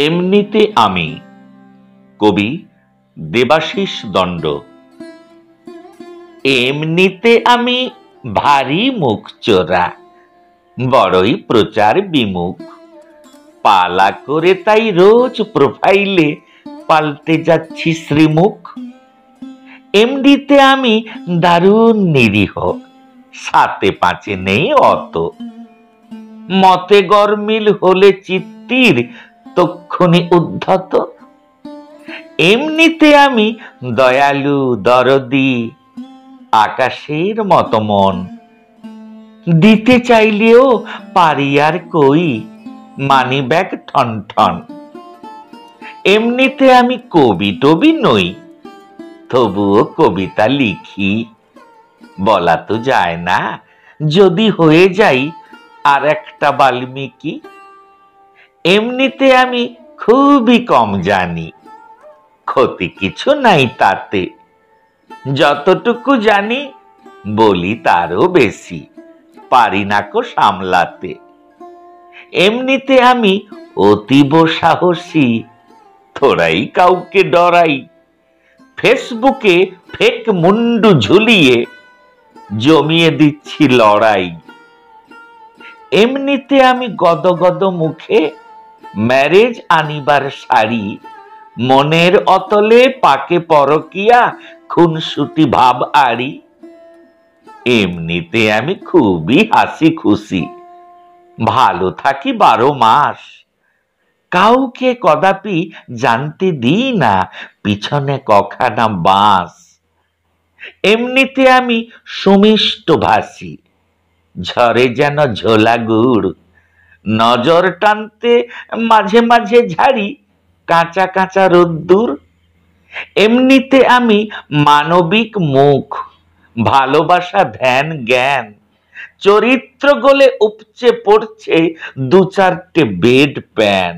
এমনিতে আমি। কবি দেবাশিস দণ্ড। এমনিতে আমি ভারী মুখ চোরা, বড়ই প্রচার বিমুখ। পালা করে তাই রোজ প্রোফাইলে পাল্টে যাচ্ছি শ্রীমুখ। এমনিতে আমি দারুণ নিরীহ, সাতে পাঁচে নেই অত। মতে গরমিল হলে চিত্তির তক্ষুনি উদ্ধত। এমনিতে আমি দয়ালু দরদি, আকাশের মতো মন। দিতে চাইলেও পারি আর কই, মানি ব্যাগ ঠন ঠন। এমনিতে আমি কবি টবি নই, তবুও কবিতা লিখি। বলা তো যায় না, যদি হয়ে যাই আর একটা বাল্মীকি। এমনিতে আমি খুবই কম জানি, ক্ষতি কিছু নাই তাতে। যতটুকু জানি বলি তারও বেশি, পারি না কো সামলাতে। এমনিতে আমি অতীব সাহসী, থোড়াই কাউকে ডরাই। ফেসবুকে ফেক মুন্ডু ঝুলিয়ে জমিয়ে দিচ্ছি লড়াই। এমনিতে আমি গদগদ মুখে ম্যারেজ আনিবার শাড়ি, মনের অতলে পাকে পরকিয়া খুনসুটি ভাব আড়ি। এমনিতে আমি খুবই হাসি খুশি, ভালো থাকি 12 মাস। কাউকে কদাপি জানতে দিই না পিছনে কখানা বাঁশ। এমনিতে আমি সুমিষ্ট ভাসি, ঝরে যেন ঝোলা গুড়। নজর টানতে মাঝে মাঝে ঝাড়ি কাঁচা কাঁচা রোদ্দুর। এমনিতে আমি মানবিক মুখ, ভালোবাসা ধ্যান জ্ঞান। চরিত্র গলে উপচে পড়ছে 2-4টে বেড প্যান।